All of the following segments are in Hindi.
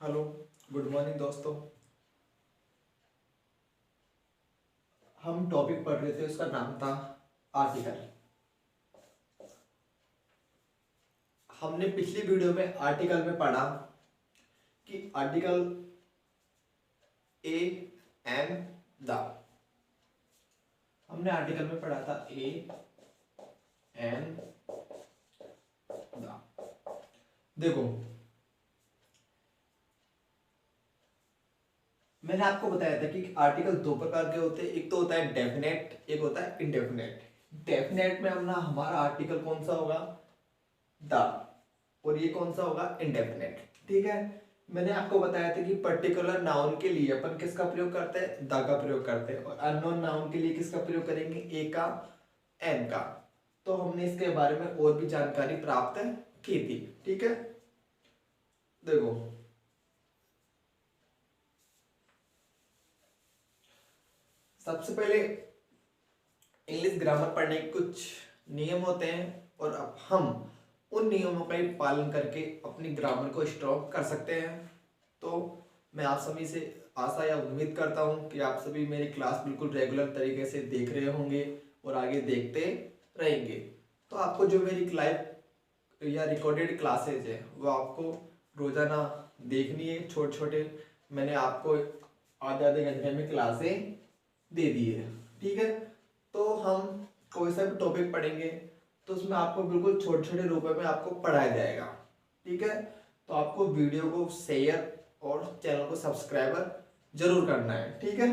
हेलो, गुड मॉर्निंग दोस्तों। हम टॉपिक पढ़ रहे थे, उसका नाम था आर्टिकल। हमने पिछली वीडियो में आर्टिकल में पढ़ा कि आर्टिकल ए एन द। हमने आर्टिकल में पढ़ा था ए एन द। देखो, मैंने आपको बताया था कि आर्टिकल दो प्रकार के होते हैं। एक तो होता है डेफिनेट, एक होता है इनडेफिनेट। डेफिनेट में अपना हमारा आर्टिकल कौन सा होगा? द। और ये कौन सा होगा? इनडेफिनेट। ठीक है, मैंने आपको बताया था कि पर्टिकुलर नाउन के लिए अपन किसका प्रयोग करते हैं? द का प्रयोग करते हैं। और अननोन नाउन के लिए किसका प्रयोग करेंगे? ए का, एन का। तो हमने इसके बारे में और भी जानकारी प्राप्त की थी। ठीक है, देखो, सबसे पहले इंग्लिश ग्रामर पढ़ने के कुछ नियम होते हैं और अब हम उन नियमों का ही पालन करके अपनी ग्रामर को स्ट्रॉन्ग कर सकते हैं। तो मैं आप सभी से आशा या उम्मीद करता हूं कि आप सभी मेरी क्लास बिल्कुल रेगुलर तरीके से देख रहे होंगे और आगे देखते रहेंगे। तो आपको जो मेरी लाइव या रिकॉर्डेड क्लासेज है वो आपको रोजाना देखनी है। छोटे छोटे मैंने आपको आधे आधे घंटे में क्लासें दे दी है। ठीक है, तो हम कोई सा भी टॉपिक पढ़ेंगे तो उसमें आपको बिल्कुल छोटे छोटे रूपों में आपको पढ़ाया जाएगा। ठीक है, तो आपको वीडियो को शेयर और चैनल को सब्सक्राइबर जरूर करना है। ठीक है,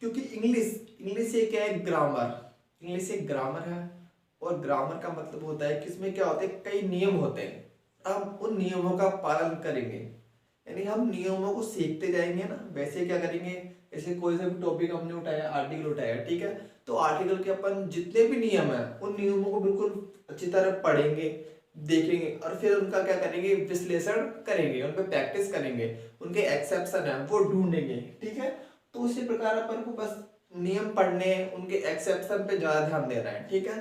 क्योंकि इंग्लिश इंग्लिश ये क्या है? ग्रामर। इंग्लिश एक ग्रामर है और ग्रामर का मतलब होता है कि इसमें क्या होते हैं, कई नियम होते हैं। हम उन नियमों का पालन करेंगे, यानी हम नियमों को सीखते जाएंगे ना। वैसे क्या करेंगे, जैसे कोई सा भी टॉपिक हमने उठाया, आर्टिकल उठाया, ठीक है, तो आर्टिकल के अपन जितने भी नियम है उन नियमों को बिल्कुल अच्छी तरह पढ़ेंगे, देखेंगे और फिर उनका क्या करेंगे? विश्लेषण करेंगे, उन पर प्रैक्टिस करेंगे, उनके एक्सेप्शन है वो ढूंढेंगे। ठीक है, तो उसी प्रकार अपन को बस नियम पढ़ने, उनके एक्सेप्शन पे ज्यादा ध्यान देना है। ठीक है,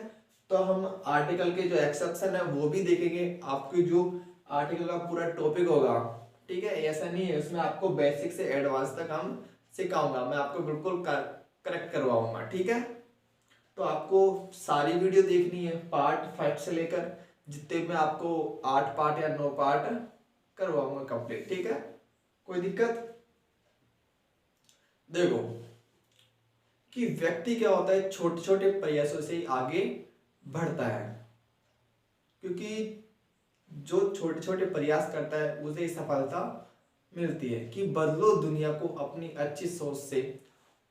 तो हम आर्टिकल के जो एक्सेप्शन है वो भी देखेंगे। आपकी जो आर्टिकल का पूरा टॉपिक होगा, ठीक है, ऐसा नहीं है, उसमें आपको बेसिक से एडवांस तक हम सिखाऊंगा, मैं आपको बिल्कुल करेक्ट करवाऊंगा। ठीक है, तो आपको सारी वीडियो देखनी है, पार्ट 5 से लेकर जितने में आपको 8 पार्ट या 9 पार्ट करवाऊंगा कंप्लीट। ठीक है, कोई दिक्कत? देखो कि व्यक्ति क्या होता है, छोटे छोटे प्रयासों से ही आगे बढ़ता है। क्योंकि जो छोटे छोटे प्रयास करता है उसे ही सफलता मिलती है। कि बदलो दुनिया को अपनी अच्छी सोच से,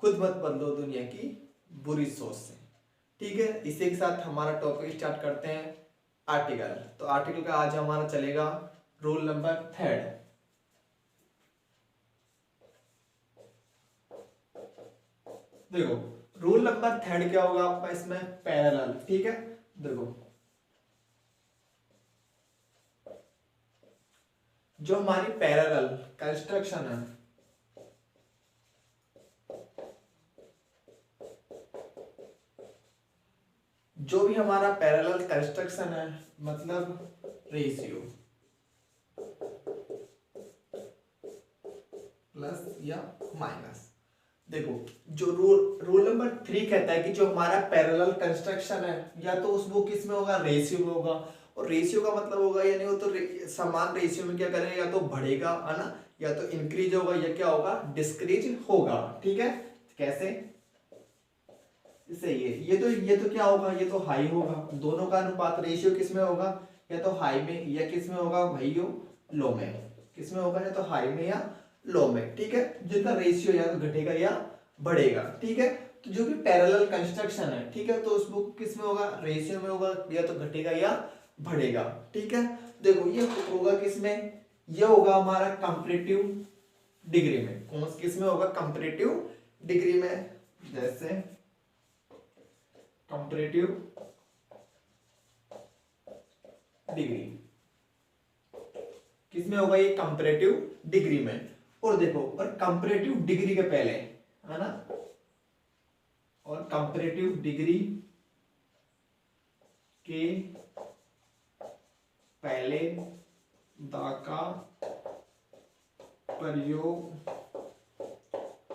खुद मत बदलो दुनिया की बुरी सोच से। ठीक है, इसी के साथ हमारा टॉपिक स्टार्ट करते हैं आर्टिकल। तो आर्टिकल का आज हमारा चलेगा रूल नंबर 3। देखो, रूल नंबर 3 क्या होगा आपका इसमें? पैरेलल। ठीक है, देखो, जो हमारी पैरेलल कंस्ट्रक्शन है, जो भी हमारा पैरेलल कंस्ट्रक्शन है, मतलब रेशियो प्लस या माइनस। देखो, जो रूल नंबर 3 कहता है कि जो हमारा पैरेलल कंस्ट्रक्शन है या तो उस वो किस में होगा? रेशियो में होगा। और रेशियो का मतलब होगा, यानी वो तो समान रेशियो में क्या करेगा? या तो बढ़ेगा, है ना, या तो इंक्रीज होगा, या क्या होगा? डिस्क्रीज होगा। ठीक है, कैसे? सही है, ये तो क्या होगा? ये तो हाई होगा। दोनों का अनुपात रेशियो किस में होगा? या तो हाई में या किस में होगा भाइयों? लो में। किस में होगा? या तो हाई में या लो में। ठीक है, जिनका रेशियो या तो घटेगा या बढ़ेगा। ठीक है, तो जो भी पैरेलल कंस्ट्रक्शन है, ठीक है, तो उसको किस में होगा? रेशियो में होगा, या तो घटेगा या बढ़ेगा। ठीक है, देखो ये होगा किसमें? ये होगा हमारा कंपैरेटिव डिग्री में। कौन किस में होगा? कंपैरेटिव डिग्री में। जैसे कंपैरेटिव डिग्री किसमें होगा? ये कंपैरेटिव डिग्री में। और देखो, और कंपैरेटिव डिग्री के पहले, है ना, और कंपैरेटिव डिग्री के पहले दा का प्रयोग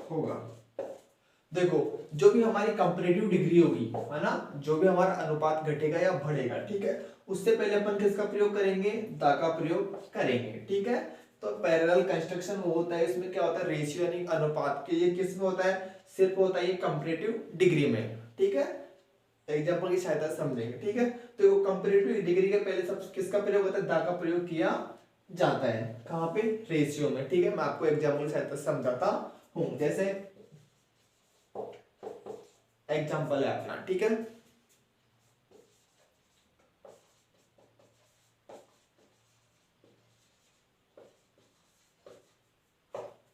होगा। देखो जो भी हमारी कंपैरेटिव डिग्री होगी, है ना, जो भी हमारा अनुपात घटेगा या बढ़ेगा, ठीक है, उससे पहले अपन किसका प्रयोग करेंगे, दा का प्रयोग करेंगे, ठीक है। तो पैरेलल कंस्ट्रक्शन वो होता है, इसमें क्या होता है, रेशियो यानी अनुपात के, ये किस में होता है, सिर्फ होता है ये कंपैरेटिव डिग्री में, ठीक है। एग्जांपल की सहायता से समझेंगे, ठीक है। तो कंपैरेटिव डिग्री के पहले सब किसका प्रयोग होता है, दा का प्रयोग किया जाता है, कहाँ पे, रेशियो में, ठीक है। मैं आपको एग्जांपल की सहायता से समझाता हूँ, जैसे एग्जांपल है अपना, ठीक है।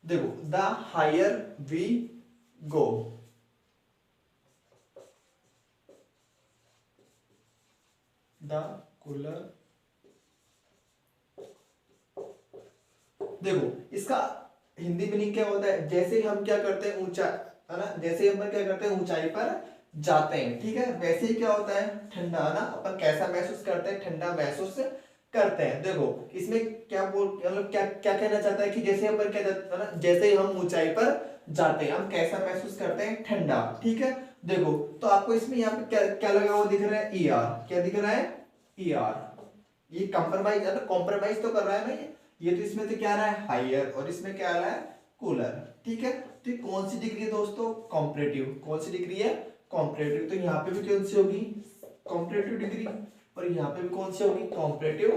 देखो the higher we go, the cooler, देखो इसका हिंदी मीनिंग क्या होता है, जैसे हम क्या करते हैं ऊंचा, है ना, जैसे हम क्या करते हैं ऊंचाई पर जाते हैं, ठीक है, वैसे ही क्या होता है ठंडा, ना, अपन कैसा महसूस करते हैं, ठंडा महसूस करते हैं। देखो इसमें क्या बोल, मतलब क्या क्या कहना चाहता है कि जैसे अपन क्या है ना, जैसे ही हम ऊंचाई पर जाते हैं हम कैसा महसूस करते हैं, ठंडा, ठीक है। देखो तो आपको इसमें यहाँ पे क्या क्या लगा हुआ दिख रहा है, ई आर, क्या दिख रहा है, ई आर, ये कंप्रोमाइज, कॉम्प्रोमाइज तो कर रहा है ना ये तो इसमें तो क्या आ रहा है, हायर, और इसमें क्या आ रहा है, कूलर, ठीक है। तो ये कौन सी डिग्री है दोस्तों, कॉम्परेटिव, कौन सी डिग्री है, कॉम्परेटिव। तो यहाँ पे भी कौन सी होगी, कॉम्परेटिव डिग्री, और यहाँ पे भी कौन सी होगी, कॉम्परेटिव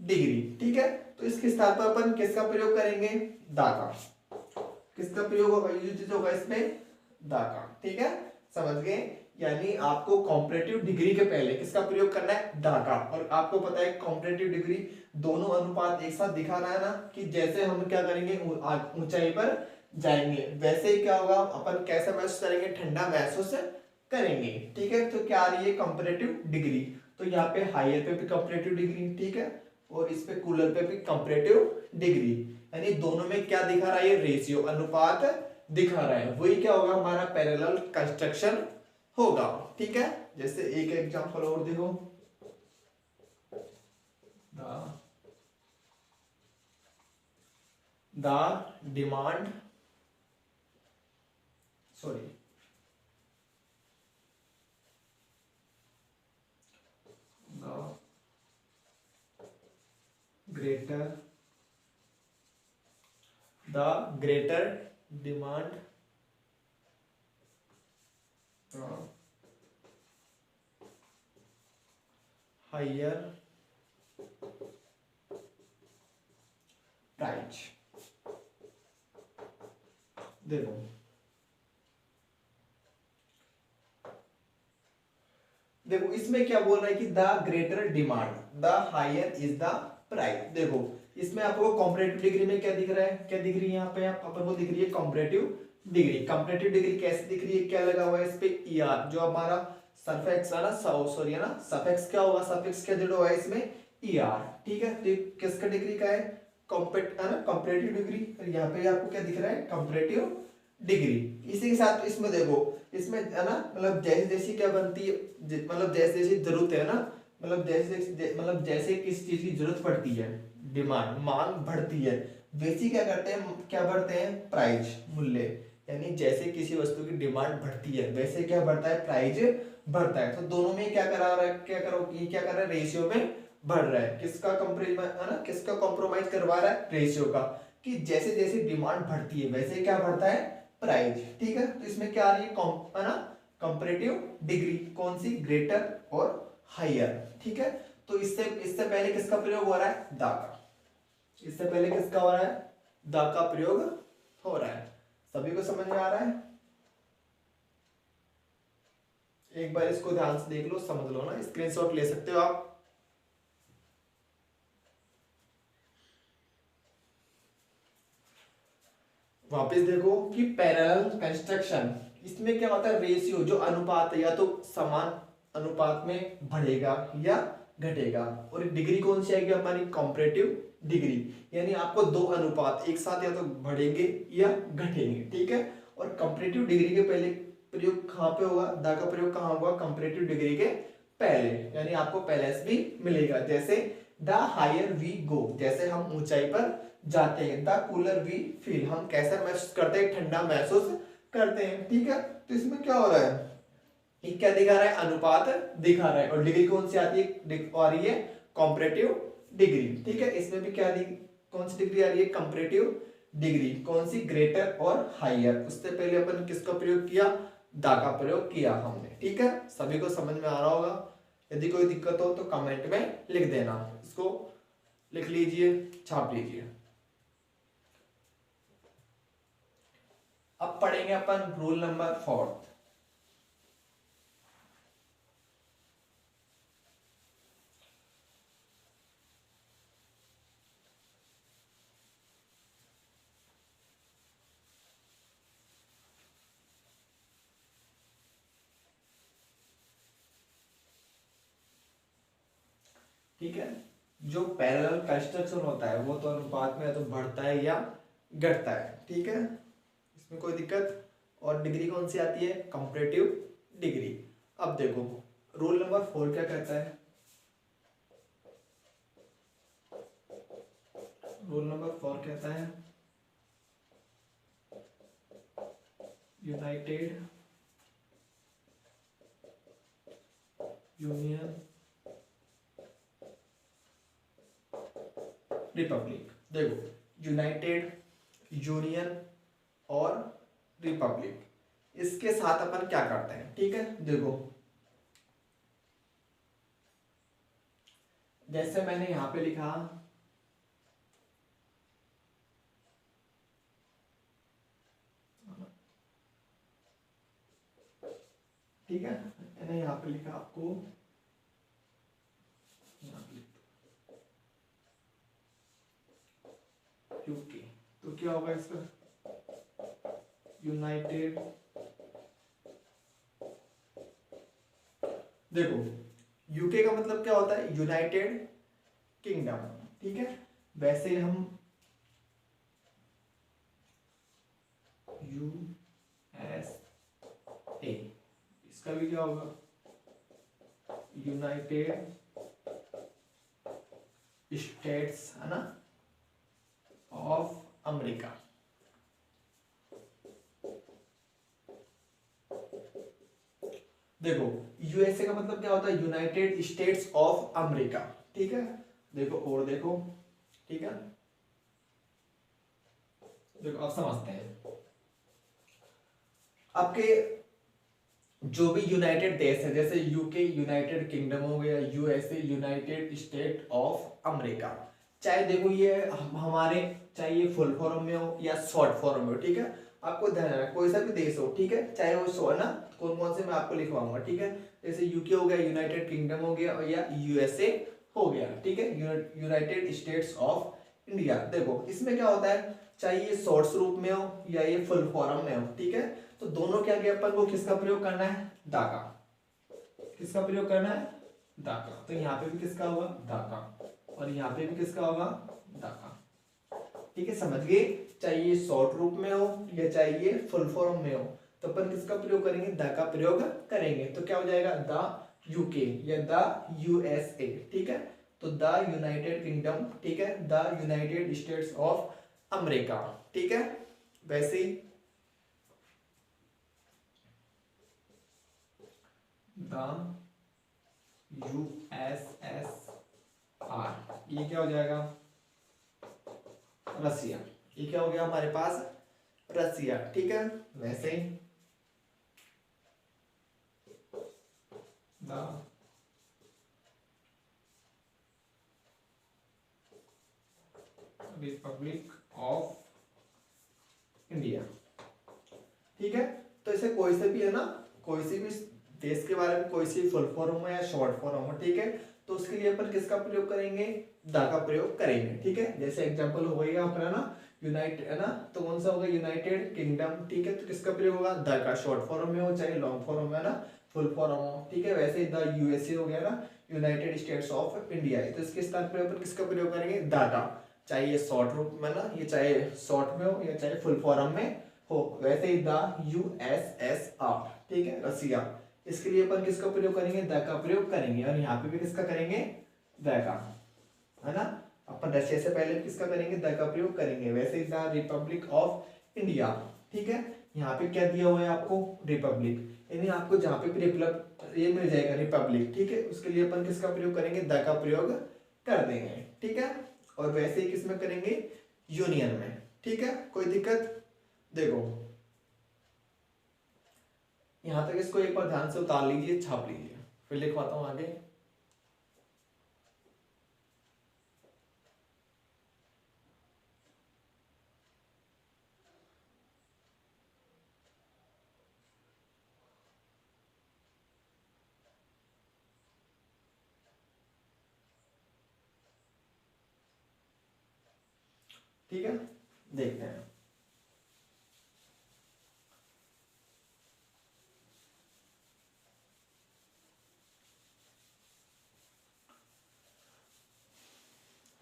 डिग्री, ठीक है। तो इसके स्थान पर अपन किसका प्रयोग करेंगे, दा का, किसका प्रयोग होगा, यूज होगा इसमें दा का, ठीक है, समझ गए। यानी आपको कॉम्परेटिव डिग्री के पहले किसका प्रयोग करना है, दा का। और आपको पता है कॉम्परेटिव डिग्री दोनों अनुपात एक साथ दिखा रहा है ना, कि जैसे हम क्या करेंगे ऊंचाई पर जाएंगे वैसे ही क्या होगा, अपन कैसा महसूस करेंगे, ठंडा महसूस करेंगे, ठीक है। तो क्या आ रही है, कंपैरेटिव डिग्री। तो यहाँ पे हायर पे भी कंपैरेटिव डिग्री, ठीक है, और इस पे कूलर पे भी कंपैरेटिव डिग्री, यानी दोनों में क्या दिखा रहा है, रेशियो, अनुपात दिखा रहा है, वही क्या होगा, हमारा पैरेलल कंस्ट्रक्शन होगा, ठीक है। जैसे एक एग्जांपल और देखो, the demand, sorry, the greater demand higher price. देखो देखो इसमें क्या बोल रहा है कि the greater demand the higher is the price. देखो इसमें आपको कॉम्परेटिव डिग्री में क्या दिख रहा है, क्या दिख रही है यहाँ पे, आप अपन को दिख रही है कॉम्परेटिव डिग्री। कॉम्परेटिव डिग्री कैसे दिख रही है, क्या लगा हुआ है इस पे, ई आर, जो हमारा सफिक्स है ना, सॉरी है ना, सफिक्स क्या होगा, सफिक्स क्या जुड़ा हुआ है इसमें, ई आर, ठीक है। तो किसका डिग्री का है, कंपैरेटिव डिग्री। और यहाँ पे आपको क्या दिख रहा है, कंपैरेटिव डिग्री। इसी के साथ इसमें देखो, इसमें है ना, मतलब जैसे जैसी क्या बनती है, मतलब जैसे जैसी जरूरत है ना, मतलब जैसे किस चीज की जरूरत पड़ती है, डिमांड, मांग बढ़ती है, वैसी क्या करते हैं, क्या बढ़ते हैं, प्राइस, मूल्य। यानी जैसे किसी वस्तु की डिमांड बढ़ती है वैसे क्या बढ़ता है, प्राइस बढ़ता है। तो दोनों में क्या करा रहा है, क्या करो, ये क्या कर रहा है, रेशियो में बढ़ रहा है। किसका कंप्रोमाइज, है ना, किसका कॉम्प्रोमाइज करवा रहा है, रेशियो का, कि जैसे जैसे डिमांड बढ़ती है वैसे क्या बढ़ता है, प्राइस, ठीक है। तो इसमें क्या आ रही है ना, कंपैरेटिव डिग्री, कौन सी, ग्रेटर और हायर, ठीक है। तो इससे इससे पहले किसका प्रयोग हो रहा है, दा का, इससे पहले किसका हो रहा है, दा का प्रयोग हो रहा है। सभी को समझ में आ रहा है, एक बार इसको ध्यान से देख लो, समझ लो ना, स्क्रीनशॉट ले सकते हो आप। वापस देखो कि पैरेलल कंस्ट्रक्शन, इसमें क्या होता है, रेशियो, जो अनुपात है या तो समान अनुपात में बढ़ेगा या घटेगा। और डिग्री कौन सी आएगी हमारी, कॉम्परेटिव डिग्री, यानी आपको दो अनुपात एक साथ या तो बढ़ेंगे या घटेंगे, ठीक है। और कंपैरेटिव डिग्री के पहले प्रयोग कहाँ पे होगा, दा का प्रयोग कहाँ होगा, कंपैरेटिव डिग्री के पहले, यानी आपको पहले से भी मिलेगा। जैसे द हायर वी गो, जैसे हम ऊंचाई पर जाते हैं, द कूलर वी फील, हम कैसा महसूस करते हैं, ठंडा महसूस करते हैं। ठीक है, तो इसमें क्या हो रहा है, ये क्या दिखा रहा है, अनुपात दिखा रहा है। और डिग्री कौन सी आती है, आ रही है कॉम्परेटिव डिग्री। ठीक है, इसमें भी क्या कौन सी डिग्री आ रही है, कंपैरेटिव डिग्री। कौन सी, ग्रेटर और हायर। उससे पहले अपन किसका प्रयोग किया, दा का प्रयोग किया हमने। ठीक है, सभी को समझ में आ रहा होगा। यदि कोई दिक्कत हो तो कमेंट में लिख देना, इसको लिख लीजिए, छाप लीजिए। अब पढ़ेंगे अपन रूल नंबर 4। ठीक है, जो पैरेलल कंस्ट्रक्शन होता है वो तो अनुपात में या तो बढ़ता है या घटता है। ठीक है, इसमें कोई दिक्कत। और डिग्री कौन सी आती है, कंपैरेटिव डिग्री। अब देखो रूल नंबर 4 क्या कहता है, रूल नंबर 4 कहता है यूनाइटेड यूनियन रिपब्लिक। देखो यूनाइटेड, यूनियन और रिपब्लिक, इसके साथ अपन क्या करते हैं। ठीक है, देखो जैसे मैंने यहां पे लिखा, ठीक है, मैंने यहां पे लिखा आपको, यूके, तो क्या होगा इसका, यूनाइटेड। देखो यूके का मतलब क्या होता है, यूनाइटेड किंगडम। ठीक है, वैसे हम यू एस ए, इसका भी क्या होगा, यूनाइटेड स्टेट्स, है ना, ऑफ अमेरिका। देखो यूएसए का मतलब क्या होता है, यूनाइटेड स्टेट्स ऑफ अमेरिका। ठीक है, देखो और देखो, ठीक है, देखो अब समझते हैं। आपके जो भी यूनाइटेड देश है, जैसे यूके यूनाइटेड किंगडम हो गया, USA United state of America, चाहे देखो ये हमारे, चाहे ये फुल फॉर्म में हो या शॉर्ट फॉर्म में हो। ठीक है, आपको ध्यान रखना कोई सा भी देश हो, ठीक है, चाहे वो सो है ना, कौन कौन से मैं आपको लिखवाऊंगा। ठीक है, जैसे यूके हो गया, यूनाइटेड किंगडम हो गया, और या यूएसए हो गया। ठीक है, यूनाइटेड स्टेट्स ऑफ इंडिया। देखो इसमें क्या होता है, चाहे ये शॉर्ट रूप में हो या ये फुल फॉर्म में हो। ठीक है, तो दोनों क्या क्या अपन को किसका प्रयोग करना है, दा का। किसका प्रयोग करना है, दा का। तो यहाँ पे भी किसका होगा, दा का, और यहाँ पे भी किसका होगा, दा का। ठीक है, समझ गए, चाहे ये शॉर्ट रूप में हो या चाहे ये फुल फॉर्म में हो, तो अपन किसका प्रयोग करेंगे, दा का प्रयोग करेंगे। तो क्या हो जाएगा, द यूके या द यूएसए। ठीक है, तो द यूनाइटेड किंगडम, ठीक है, the United states of America. ठीक है, वैसे ही द यूएसएसआर, ये क्या हो जाएगा, रसिया। ये क्या हो गया हमारे पास, रसिया। ठीक है, वैसे ही द रिपब्लिक ऑफ इंडिया। ठीक है, तो इसे कोई से भी है ना, कोई सी भी देश के बारे में कोई सी फुल फॉर्म हो या शॉर्ट फॉर्म हो। ठीक है, तो उसके लिए अपन किसका प्रयोग करेंगे, दा का प्रयोग करेंगे। ठीक है, जैसे एग्जांपल हो गया अपना ना, यूनाइटेड है ना, तो कौन सा होगा, यूनाइटेड किंगडम। ठीक है, तो किसका प्रयोग होगा, द का, शॉर्ट फॉर्म में हो चाहे लॉन्ग फॉर्म में, है ना, फुल फॉर्म हो। ठीक है, वैसे ही द यूएसए हो गया ना, यूनाइटेड स्टेट्स ऑफ इंडिया, तो इसके स्थान पर अपन किसका प्रयोग करेंगे, दा का, चाहे ये शॉर्ट रूप में ना, ये चाहे शॉर्ट में हो या चाहे फुल फॉर्म में हो। वैसे ही द यूएसएसआर, ठीक है, रसिया, इसके लिए अपन किसका प्रयोग करेंगे, द का प्रयोग करेंगे, और यहाँ पे भी किसका करेंगे, द का। है ना। अपन रशिया से पहले किसका करेंगे, द का प्रयोग करेंगे। वैसे द रिपब्लिक ऑफ इंडिया, ठीक है। यहाँ पे क्या दिया हुआ है आपको, रिपब्लिक, यानी आपको जहाँ पे भी ये मिल जाएगा रिपब्लिक, ठीक है, उसके लिए अपन किसका प्रयोग करेंगे, द का प्रयोग कर देंगे, ठीक है। और वैसे ही किसमें करेंगे, यूनियन में, ठीक है, कोई दिक्कत। देखो यहां तक इसको एक बार ध्यान से उतार लीजिए, छाप लीजिए, फिर लिखवाता हूं आगे। ठीक है, देखते हैं।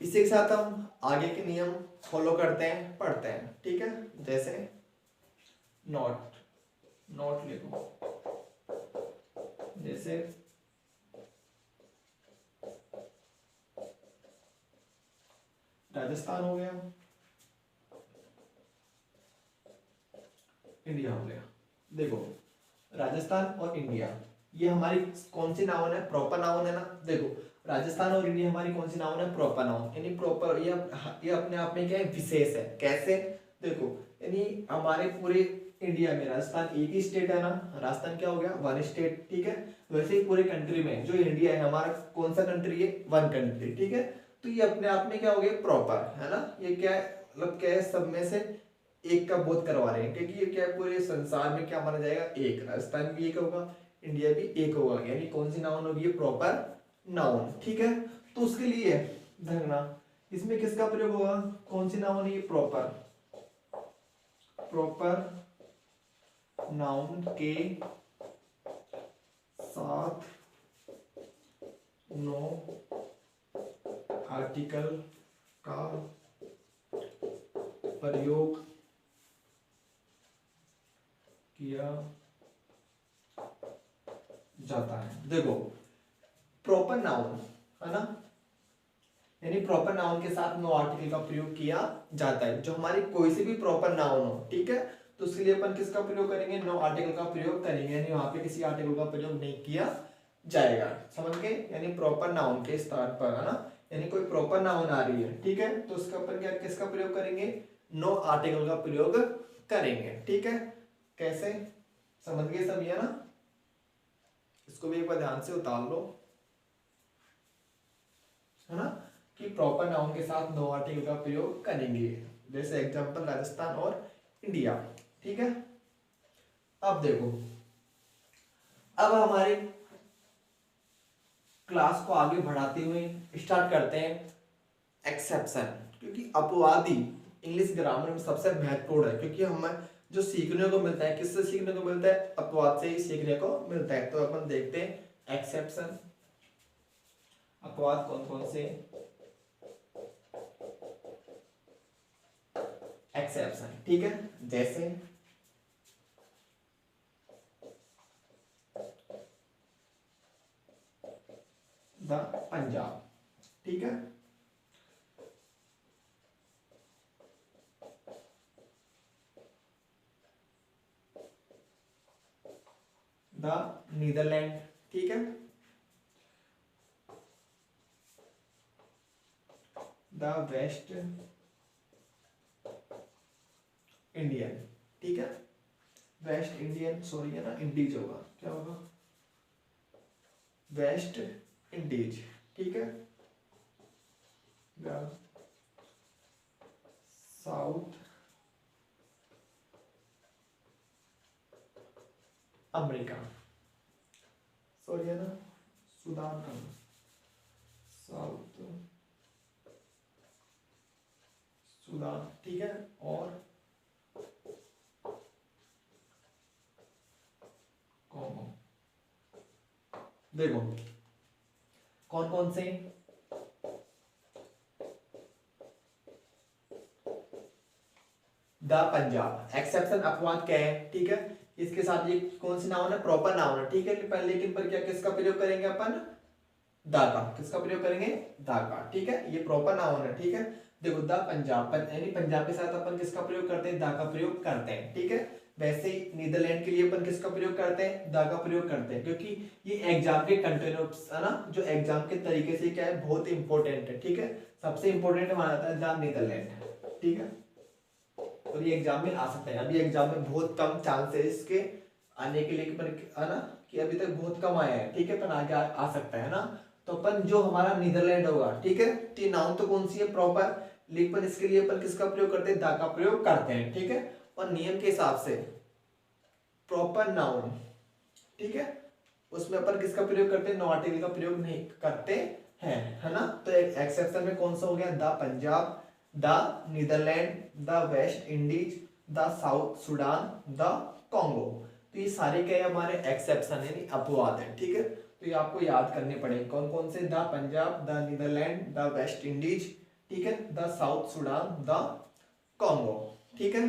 इसी के साथ हम आगे के नियम फॉलो करते हैं, पढ़ते हैं, ठीक है। जैसे नॉट, नॉट लिखो, जैसे राजस्थान हो गया, इंडिया हो गया। देखो राजस्थान और इंडिया ये हमारी कौन सी नाउन है, प्रॉपर नाउन है ना। देखो राजस्थान और इंडिया हमारी कौन सी नाउन है, प्रॉपर नाउन, यानी प्रॉपर ये अपने आप में क्या है, विशेष है। कैसे, देखो यानी हमारे पूरे इंडिया में राजस्थान एक ही स्टेट है ना, राजस्थान क्या हो गया, वन स्टेट, ठीक है। वैसे ही पूरे कंट्री में जो इंडिया है हमारा कौन सा कंट्री है, वन कंट्री, ठीक है। तो ये अपने आप में क्या हो गया, प्रॉपर है ना। ये क्या है, मतलब क्या है, सब में से एक का बोध करवा रहे हैं, क्योंकि ये क्या है, पूरे संसार में क्या माना जाएगा, एक, राजस्थान भी एक होगा, इंडिया भी एक होगा, यानी कौन सी नाउन होगी, प्रॉपर नाउन, ठीक है। तो उसके लिए देखना इसमें किसका प्रयोग होगा, कौन सी नाउन है ये, प्रॉपर, प्रॉपर नाउन के साथ नो आर्टिकल का प्रयोग किया जाता है। देखो प्रॉपर नाउन है ना, यानी प्रॉपर नाउन के साथ नो आर्टिकल का प्रयोग किया जाता है। जो हमारी कोई सी भी प्रॉपर नाउन हो, ठीक है, तो उसके लिए अपन किसका प्रयोग करेंगे, नो आर्टिकल का प्रयोग करेंगे, यानी वहां पे किसी आर्टिकल का प्रयोग नहीं किया जाएगा, समझ गए। यानी प्रॉपर नाउन के स्थान पर, है ना, यानी कोई प्रॉपर नाउन आ रही है, ठीक है, तो उसके ऊपर क्या किसका प्रयोग करेंगे, नो आर्टिकल का प्रयोग करेंगे, ठीक है। कैसे, समझ गए सब, ये ना, इसको भी एक बार ध्यान से उतार लो, है ना, कि प्रॉपर नाउन के साथ नो आर्टिकल का प्रयोग करेंगे। जैसे एग्जांपल राजस्थान और इंडिया, ठीक है। अब देखो, अब हमारे क्लास को आगे बढ़ाते हुए स्टार्ट करते हैं एक्सेप्शन, क्योंकि अपवादी इंग्लिश ग्रामर में सबसे महत्वपूर्ण है, क्योंकि हमें जो सीखने को मिलता है, किससे सीखने को मिलता है, अपवाद से ही सीखने को मिलता है। तो अपन देखते हैं एक्सेप्शन, अपवाद कौन कौन से, एक्सेप्शन, ठीक है। जैसे द पंजाब, ठीक है, द नीदरलैंड, ठीक है, द वेस्ट इंडियन, ठीक है, वेस्ट इंडियन, सॉरी है ना, इंडीज होगा, क्या होगा, वेस्ट इंडीज, ठीक है, साउथ अमेरिका, सॉरी है ना, सुदान का, साउथ सुदान, ठीक है। और कॉन्गो, देखो कौन कौन से, द पंजाब, एक्सेप्शन अपवाद क्या है, ठीक है, इसके साथ ये कौन सी नाउन है, प्रॉपर नाउन है, ठीक है। लेकिन पर क्या किसका प्रयोग करेंगे अपन, दा का, किसका प्रयोग करेंगे, दा का, ठीक है, ये प्रॉपर नाउन है, ठीक है। देखो द पंजाब, यानी पंजाब के साथ अपन किसका प्रयोग करते हैं, दा का प्रयोग करते हैं, ठीक है। वैसे ही नीदरलैंड के लिए अपन किसका प्रयोग करते हैं, दा का प्रयोग करते हैं, क्योंकि ये एग्जाम के कंटेंट है ना, जो एग्जाम के तरीके से क्या है, बहुत इंपॉर्टेंट है, ठीक है। सबसे इंपॉर्टेंट माना जाता है द नीदरलैंड, ठीक है। और ये एग्जाम में आ सकता है, अभी एग्जाम में बहुत कम चांसेस के आने के लिए है ना, कि अभी तक बहुत कम आया है, ठीक है, पर आगे आ सकता है ना। तो अपन जो हमारा नीदरलैंड होगा, ठीक है, तो नाउन तो कौन सी है, प्रॉपर, लेकिन इसके लिए अपन किसका प्रयोग करते हैं, दा का प्रयोग करते हैं, ठीक है। और नियम के हिसाब से प्रॉपर नाउन, ठीक है, उसमें अपन किसका प्रयोग करते हैं, नो आर्टिकल का प्रयोग नहीं करते हैं, है ना। तो एक एक्सेप्शन में कौन सा हो गया, the Punjab, the Netherland, the West Indies, the South Sudan, the Congo. तो ये सारे क्या है, हमारे एक्सेप्शन यानी अपवाद है, ठीक है। तो ये आपको याद करने पड़ेंगे, कौन कौन से, the Punjab, the Netherland, the West Indies, ठीक है, the South Sudan, the Congo, ठीक है।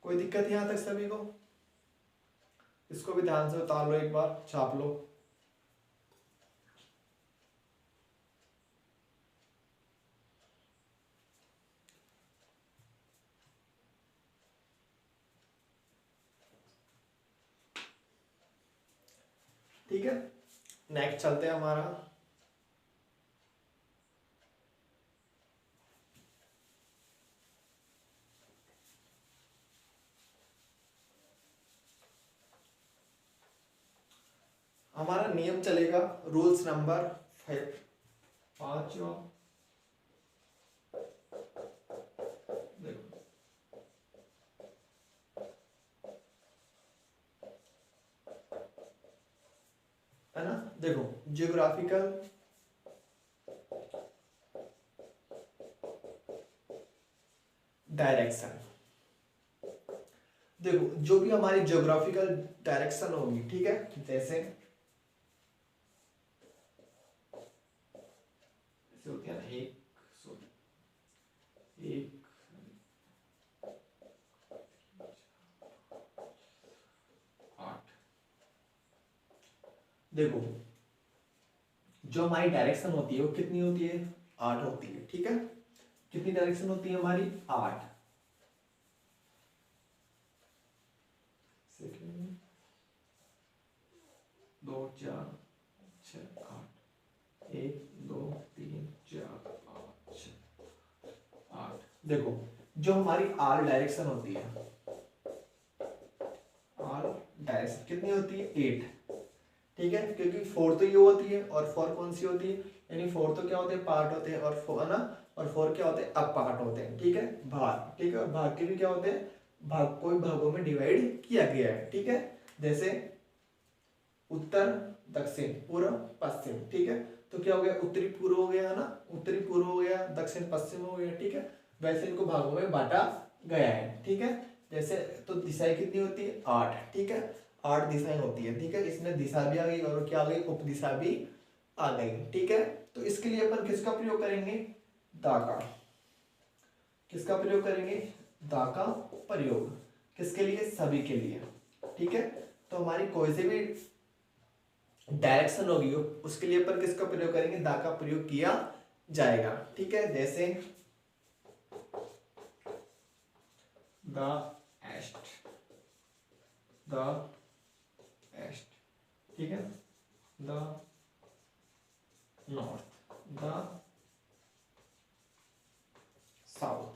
कोई दिक्कत यहां तक सभी को, इसको भी ध्यान से उतार लो, एक बार छाप लो। ठीक है, नेक्स्ट चलते हैं हमारा, हमारा नियम चलेगा रूल्स नंबर 5, पांचवा। देखो है ना, देखो जियोग्राफिकल डायरेक्शन, देखो जो भी हमारी जियोग्राफिकल डायरेक्शन होगी, ठीक है, जैसे होती है ना, एक एक 8, देखो जो हमारी डायरेक्शन होती है वो कितनी होती है, 8 होती है, ठीक है। कितनी डायरेक्शन होती है हमारी, 8। सेकेंड, 2 4 6 8, 1 2 3 4 5 6 8। देखो जो हमारी आर डायरेक्शन होती है, आर डायरेक्शन कितनी होती है, 8, ठीक है, क्योंकि 4 तो ये होती है और 4 कौन सी होती है, यानी 4 तो क्या होते हैं, पार्ट होते हैं, और 4 है ना, और 4 क्या होते हैं, अब पार्ट होते हैं, ठीक है, भाग, ठीक है, और भाग के भी क्या होते हैं, भाग कोई भागों में डिवाइड किया गया है, ठीक है। जैसे उत्तर, दक्षिण, पूर्व, पश्चिम, ठीक है। तो क्या हो गया, उत्तरी पूर्व हो गया, है ना, उत्तरी पूर्व हो गया, दक्षिण पश्चिम हो गया, ठीक है। वैसे इनको भागों में बांटा गया है, ठीक है। जैसे तो दिशाएं कितनी होती है, 8, ठीक है, 8 दिशाएं होती है, ठीक है। इसमें दिशा भी आ गई और क्या आ गई, उपदिशा भी आ गई, ठीक है। तो इसके लिए अपन किसका प्रयोग करेंगे, दा का, किसका प्रयोग करेंगे, दा का प्रयोग, किसके लिए, सभी के लिए, ठीक है। तो हमारी कोई से भी डायरेक्शन होगी उसके लिए अपन किसका प्रयोग करेंगे, दा का प्रयोग किया जाएगा, ठीक है। जैसे द एस्ट, द एस्ट, ठीक है, द नॉर्थ, द साउथ,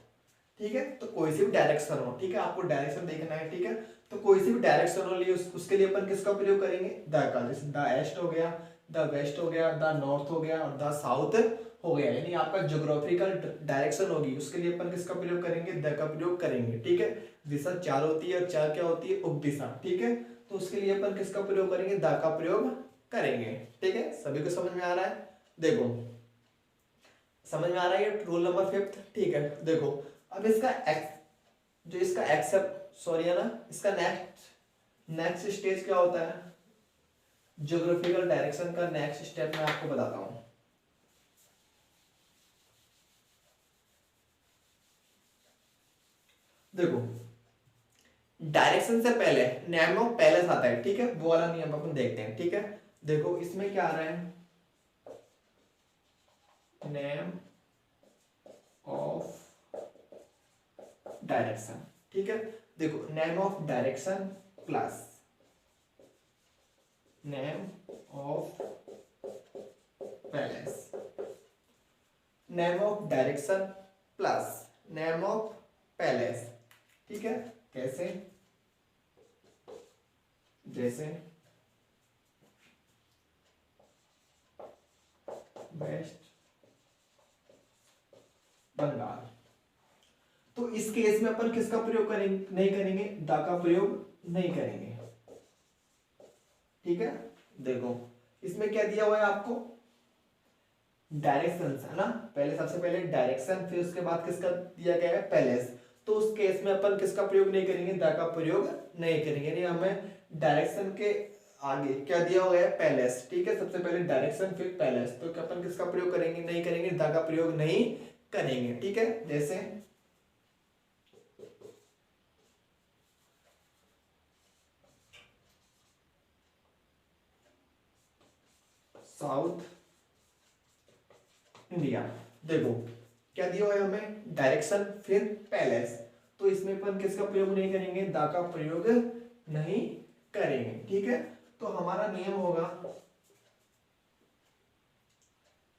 ठीक है। तो कोई सी भी डायरेक्शन हो, ठीक है, आपको डायरेक्शन देखना है, ठीक है। तो कोई सी भी डायरेक्शन हो लिए उसके लिए अपन किसका प्रयोग करेंगे, द का, जैसे द ईस्ट हो गया, द वेस्ट हो गया, द नॉर्थ हो गया और द साउथ हो गया, यानी आपका ज्योग्राफिकल डायरेक्शन होगी उसके लिए अपन किसका प्रयोग करेंगे, द का प्रयोग करेंगे, ठीक है। दिशा 4 होती है और 4 क्या होती है, उपदिशा, ठीक है। तो उसके लिए अपन किसका प्रयोग करेंगे, द का प्रयोग करेंगे, ठीक है। सभी को समझ में आ रहा है, देखो समझ में आ रहा है ये रूल नंबर 5, ठीक है। देखो अब इसका जो इसका एक्सेप्ट सॉरी है ना, इसका नेक्स्ट स्टेज क्या होता है, ज्योग्राफिकल डायरेक्शन का नेक्स्ट स्टेप मैं आपको बताता हूं। देखो डायरेक्शन से पहले नेम ऑफ पैलेस आता है, ठीक है, वो वाला नियम अपन देखते हैं, ठीक है। देखो इसमें क्या आ रहा है, नेम ऑफ डायरेक्शन, ठीक है। देखो name of direction plus name of palace, name of direction plus name of palace, ठीक है। कैसे, जैसे वेस्ट बंगाल, तो इस केस में अपन किसका प्रयोग करेंगे, नहीं करेंगे, दा का प्रयोग नहीं करेंगे, ठीक है। देखो इसमें क्या दिया हुआ है आपको, डायरेक्शन है ना, पहले सबसे पहले डायरेक्शन, फिर उसके बाद किसका दिया गया है, पैलेस। तो उस केस में अपन किसका प्रयोग नहीं करेंगे, दा का प्रयोग नहीं करेंगे, यानी हमें डायरेक्शन के आगे क्या दिया हुआ है, पैलेस, ठीक है। सबसे पहले डायरेक्शन फिर पैलेस, तो अपन किसका प्रयोग करेंगे, नहीं करेंगे, दा का प्रयोग नहीं करेंगे, ठीक है। जैसे साउथ इंडिया, देखो क्या दिया हुआ है हमें, डायरेक्शन फिर पैलेस, तो इसमें अपन किसका प्रयोग नहीं करेंगे, दा का प्रयोग नहीं करेंगे, ठीक है। तो हमारा नियम होगा,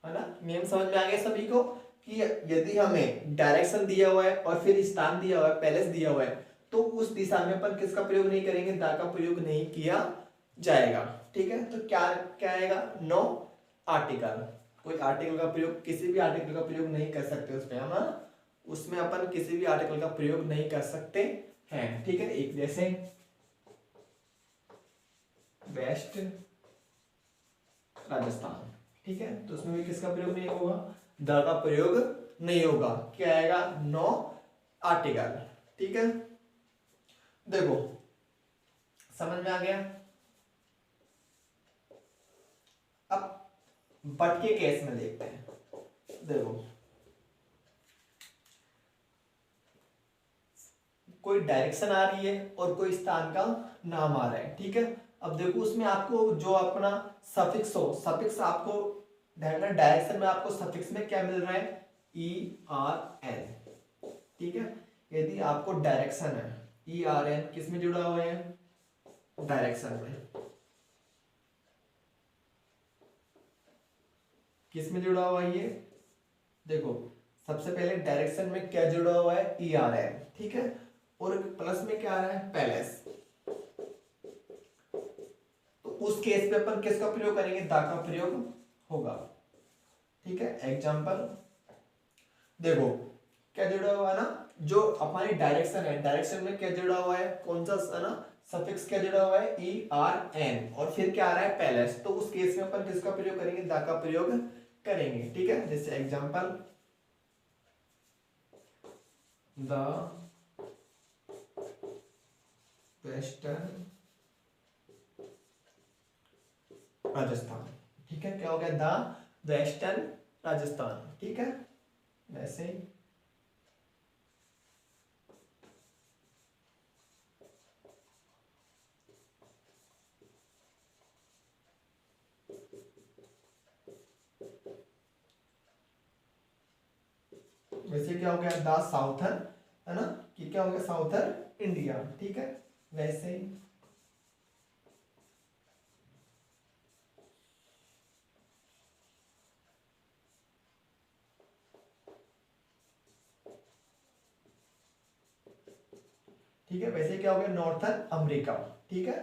है ना, नियम समझ में आ गया सभी को, कि यदि हमें डायरेक्शन दिया हुआ है और फिर स्थान दिया हुआ है, पैलेस दिया हुआ है, तो उस दिशा में अपन किसका प्रयोग नहीं करेंगे, दा का प्रयोग नहीं किया जाएगा, ठीक है। तो क्या क्या आएगा, नो आर्टिकल, कोई आर्टिकल का प्रयोग, किसी भी आर्टिकल का प्रयोग नहीं कर सकते उसमें, हम उसमें अपन किसी भी आर्टिकल का प्रयोग नहीं कर सकते हैं, ठीक है। एक जैसे वेस्ट राजस्थान, ठीक है, तो उसमें भी किसका प्रयोग नहीं होगा, द का प्रयोग नहीं होगा, क्या आएगा, नो आर्टिकल, ठीक है। देखो समझ में आ गया। अब बट के केस में देखते हैं, देखो कोई डायरेक्शन आ रही है और कोई स्थान का नाम आ रहा है, ठीक है। अब देखो उसमें आपको जो अपना सफिक्स हो, सफिक्स आपको डायरेक्शन में आपको सफिक्स में क्या मिल रहा है, ई आर एन, ठीक है। यदि आपको डायरेक्शन है, ई आर एन किस में जुड़ा हुआ है, डायरेक्शन में, किस में जुड़ा हुआ है ये, देखो सबसे पहले डायरेक्शन में क्या जुड़ा हुआ है, ई आर एन, ठीक है, और प्लस में क्या आ रहा है, पैलेस। तो उस केस पे अपन किसका प्रयोग करेंगे, दा का प्रयोग होगा, ठीक है। एग्जांपल देखो क्या जुड़ा हुआ है ना, जो हमारी डायरेक्शन है, डायरेक्शन में क्या जुड़ा हुआ है, कौन सा है ना, सफिक्स क्या जुड़ा हुआ है, ई आर एन, और फिर क्या आ रहा है, पैलेस। तो उस केस में अपन किसका प्रयोग करेंगे, दा का प्रयोग करेंगे, ठीक है। जैसे एग्जांपल, द वेस्टर्न राजस्थान, ठीक है, क्या हो गया, द वेस्टर्न राजस्थान, ठीक है। वैसे वैसे क्या हो गया, द साउथर्न, है ना, कि क्या हो गया, साउथर्न इंडिया, ठीक है। वैसे ही ठीक है, वैसे क्या हो गया, नॉर्थर्न अमेरिका, ठीक है।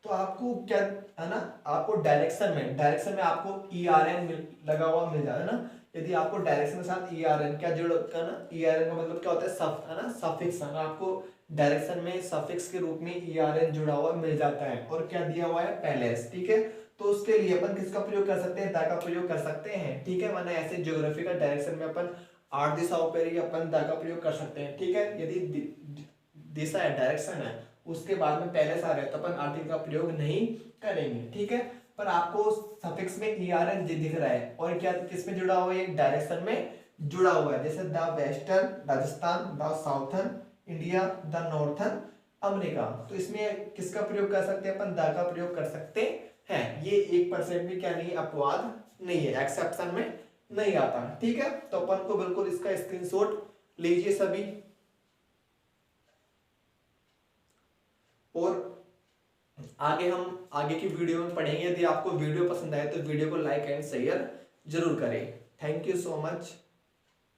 तो आपको क्या है ना, आपको डायरेक्शन में आपको ई आर एन लगा हुआ मिल जाता है ना। यदि आपको डायरेक्शन के साथ ई आर एन क्या जुड़ का ना, ई आर एन का मतलब क्या होता है, सफ है ना, सफिक्स है ना, आपको डायरेक्शन में सफिक्स के रूप में ई आर एन जुड़ा हुआ मिल जाता है, और क्या दिया हुआ है, पैलेस, ठीक है। तो उसके लिए अपन किसका प्रयोग कर सकते हैं, दा का प्रयोग कर सकते हैं, ठीक है। वरना ऐसे ज्योग्राफिकल डायरेक्शन में अपन 8 दिशाओं पर ही अपन दा का प्रयोग कर सकते हैं, ठीक है। यदि दिशा है, डायरेक्शन है, उसके बाद में पैलेस आ रहा है, तो अपन आर्टिकल का प्रयोग नहीं करेंगे, ठीक है। पर आपको सफिक्स में ई आर एन दिख रहा है, और क्या किस में जुड़ा हुआ है, डायरेक्शन में जुड़ा हुआ है, जैसे the western Rajasthan, the southern India, the northern हमने कहा, तो इसमें किसका प्रयोग कर सकते हैं अपन, द का प्रयोग कर सकते हैं। ये 1% भी क्या नहीं, अपवाद नहीं है, एक्सेप्शन में नहीं आता। ठीक है, तो अपन को बिल्कुल इसका स्क्रीनशॉट लीजिए सभी। और आगे हम आगे की वीडियो में पढ़ेंगे। यदि आपको वीडियो पसंद आए तो वीडियो को लाइक एंड शेयर जरूर करें। Thank you so much.